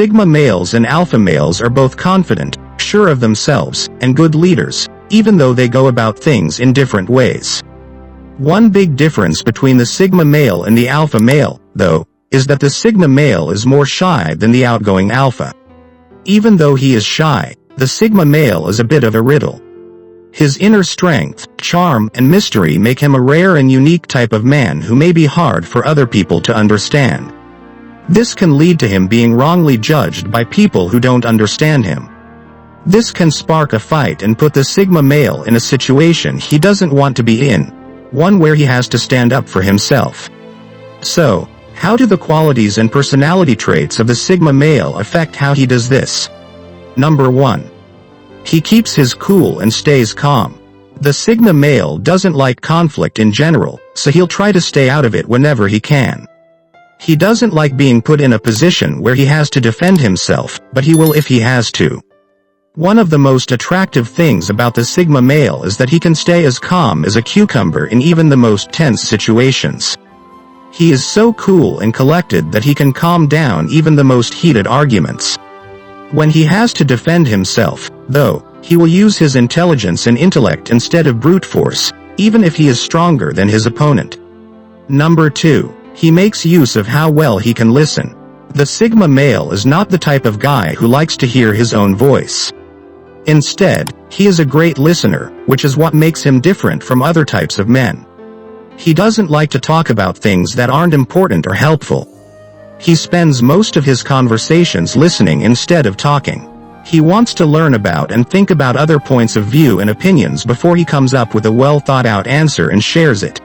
Sigma males and alpha males are both confident, sure of themselves, and good leaders, even though they go about things in different ways. One big difference between the Sigma male and the alpha male, though, is that the Sigma male is more shy than the outgoing alpha. Even though he is shy, the Sigma male is a bit of a riddle. His inner strength, charm, and mystery make him a rare and unique type of man who may be hard for other people to understand. This can lead to him being wrongly judged by people who don't understand him. This can spark a fight and put the Sigma male in a situation he doesn't want to be in, one where he has to stand up for himself. So, how do the qualities and personality traits of the Sigma male affect how he does this? Number 1. He keeps his cool and stays calm. The Sigma male doesn't like conflict in general, so he'll try to stay out of it whenever he can. He doesn't like being put in a position where he has to defend himself, but he will if he has to. One of the most attractive things about the Sigma male is that he can stay as calm as a cucumber in even the most tense situations. He is so cool and collected that he can calm down even the most heated arguments. When he has to defend himself, though, he will use his intelligence and intellect instead of brute force, even if he is stronger than his opponent. Number 2. He makes use of how well he can listen. The Sigma male is not the type of guy who likes to hear his own voice. Instead, he is a great listener, which is what makes him different from other types of men. He doesn't like to talk about things that aren't important or helpful. He spends most of his conversations listening instead of talking. He wants to learn about and think about other points of view and opinions before he comes up with a well-thought-out answer and shares it.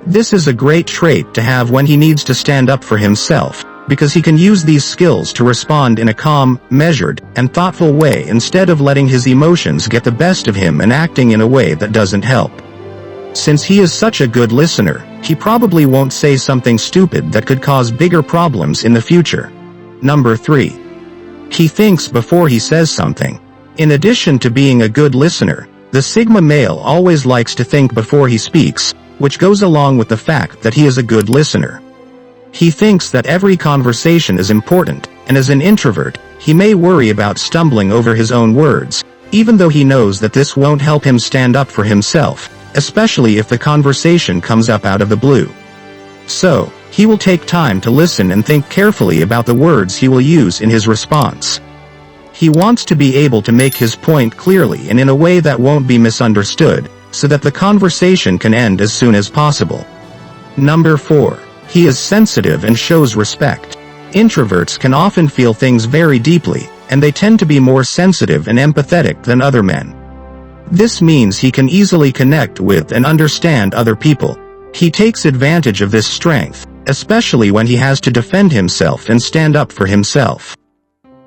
This is a great trait to have when he needs to stand up for himself, because he can use these skills to respond in a calm, measured, and thoughtful way instead of letting his emotions get the best of him and acting in a way that doesn't help. Since he is such a good listener, he probably won't say something stupid that could cause bigger problems in the future. Number 3. He thinks before he says something. In addition to being a good listener, the Sigma male always likes to think before he speaks, which goes along with the fact that he is a good listener. He thinks that every conversation is important, and as an introvert, he may worry about stumbling over his own words, even though he knows that this won't help him stand up for himself, especially if the conversation comes up out of the blue. So, he will take time to listen and think carefully about the words he will use in his response. He wants to be able to make his point clearly and in a way that won't be misunderstood, so that the conversation can end as soon as possible. Number 4. He is sensitive and shows respect. Introverts can often feel things very deeply, and they tend to be more sensitive and empathetic than other men. This means he can easily connect with and understand other people. He takes advantage of this strength, especially when he has to defend himself and stand up for himself.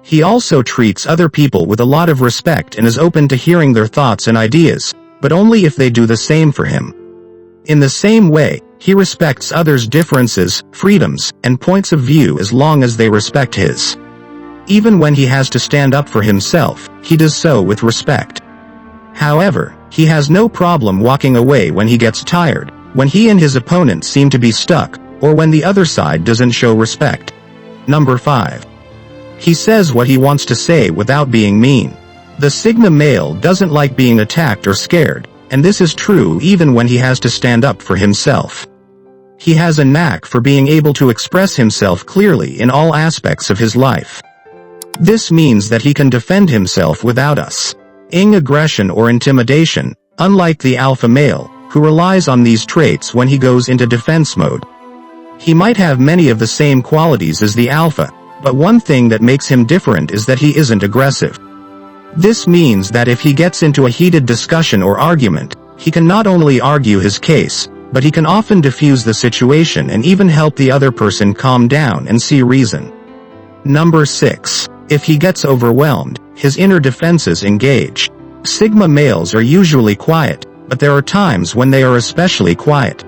He also treats other people with a lot of respect and is open to hearing their thoughts and ideas, but only if they do the same for him. In the same way, he respects others' differences, freedoms, and points of view as long as they respect his. Even when he has to stand up for himself, he does so with respect. However, he has no problem walking away when he gets tired, when he and his opponent seem to be stuck, or when the other side doesn't show respect. Number 5. He says what he wants to say without being mean. The Sigma male doesn't like being attacked or scared, and this is true even when he has to stand up for himself. He has a knack for being able to express himself clearly in all aspects of his life. This means that he can defend himself without aggression or intimidation, unlike the alpha male, who relies on these traits when he goes into defense mode. He might have many of the same qualities as the alpha, but one thing that makes him different is that he isn't aggressive. This means that if he gets into a heated discussion or argument, he can not only argue his case, but he can often diffuse the situation and even help the other person calm down and see reason. Number 6. If he gets overwhelmed, his inner defenses engage. Sigma males are usually quiet, but there are times when they are especially quiet.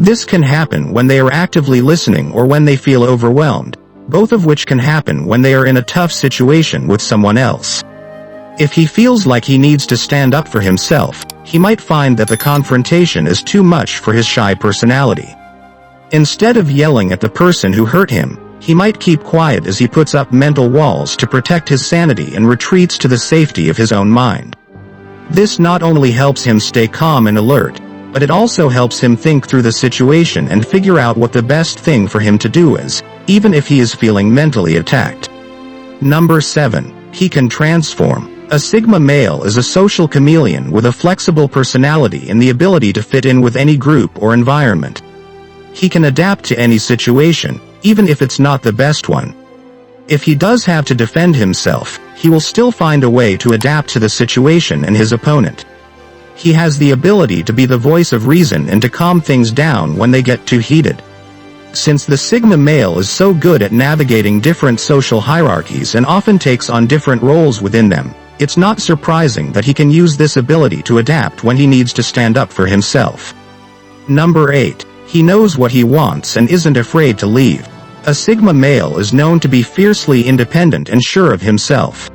This can happen when they are actively listening or when they feel overwhelmed, both of which can happen when they are in a tough situation with someone else. If he feels like he needs to stand up for himself, he might find that the confrontation is too much for his shy personality. Instead of yelling at the person who hurt him, He might keep quiet as he puts up mental walls to protect his sanity and retreats to the safety of his own mind. This not only helps him stay calm and alert, but it also helps him think through the situation and figure out what the best thing for him to do is, even if he is feeling mentally attacked. Number 7. He can transform. A Sigma male is a social chameleon with a flexible personality and the ability to fit in with any group or environment. He can adapt to any situation, even if it's not the best one. If he does have to defend himself, he will still find a way to adapt to the situation and his opponent. He has the ability to be the voice of reason and to calm things down when they get too heated. Since the Sigma male is so good at navigating different social hierarchies and often takes on different roles within them, it's not surprising that he can use this ability to adapt when he needs to stand up for himself. Number 8. He knows what he wants and isn't afraid to leave. A Sigma male is known to be fiercely independent and sure of himself.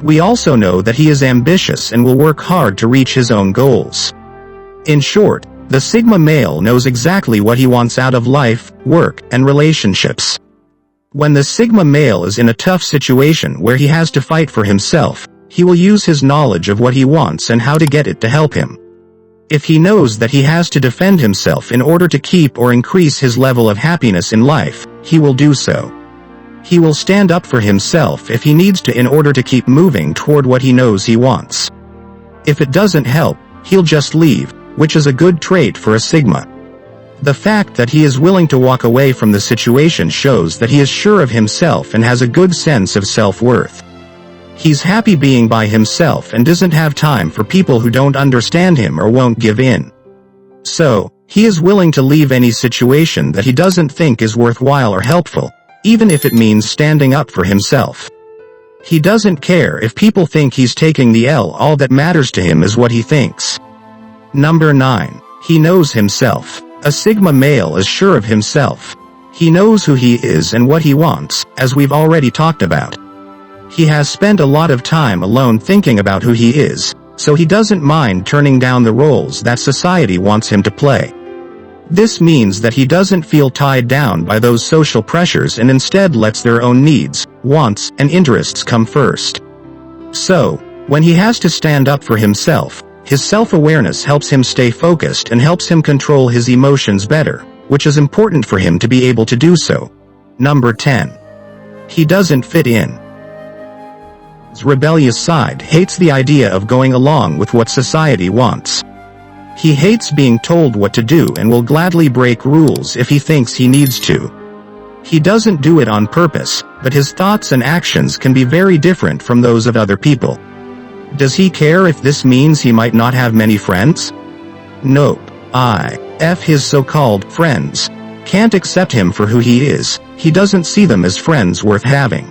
We also know that he is ambitious and will work hard to reach his own goals. In short, the Sigma male knows exactly what he wants out of life, work, and relationships. When the Sigma male is in a tough situation where he has to fight for himself, he will use his knowledge of what he wants and how to get it to help him. If he knows that he has to defend himself in order to keep or increase his level of happiness in life, he will do so. He will stand up for himself if he needs to in order to keep moving toward what he knows he wants. If it doesn't help, he'll just leave, which is a good trait for a Sigma. The fact that he is willing to walk away from the situation shows that he is sure of himself and has a good sense of self-worth. He's happy being by himself and doesn't have time for people who don't understand him or won't give in. So, he is willing to leave any situation that he doesn't think is worthwhile or helpful, even if it means standing up for himself. He doesn't care if people think he's taking the L. All that matters to him is what he thinks. Number 9. He knows himself. A Sigma male is sure of himself. He knows who he is and what he wants, as we've already talked about. He has spent a lot of time alone thinking about who he is, so he doesn't mind turning down the roles that society wants him to play. This means that he doesn't feel tied down by those social pressures and instead lets their own needs, wants, and interests come first. So, when he has to stand up for himself, his self-awareness helps him stay focused and helps him control his emotions better, which is important for him to be able to do so. Number 10. He doesn't fit in. His rebellious side hates the idea of going along with what society wants. He hates being told what to do and will gladly break rules if he thinks he needs to. He doesn't do it on purpose, but his thoughts and actions can be very different from those of other people. Does he care if this means he might not have many friends? Nope. His so-called friends can't accept him for who he is. He doesn't see them as friends worth having.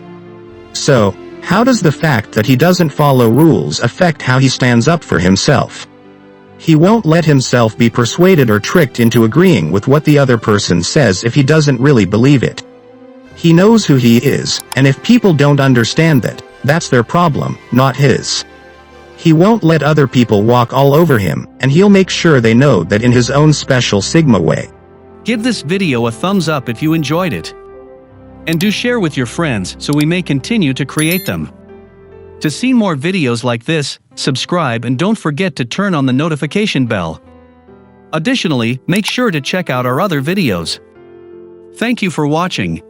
So, how does the fact that he doesn't follow rules affect how he stands up for himself? He won't let himself be persuaded or tricked into agreeing with what the other person says if he doesn't really believe it. He knows who he is, and if people don't understand that, that's their problem, not his. He won't let other people walk all over him, and he'll make sure they know that in his own special Sigma way. Give this video a thumbs up if you enjoyed it. And do share with your friends so we may continue to create them. To see more videos like this, subscribe and don't forget to turn on the notification bell. Additionally, make sure to check out our other videos. Thank you for watching.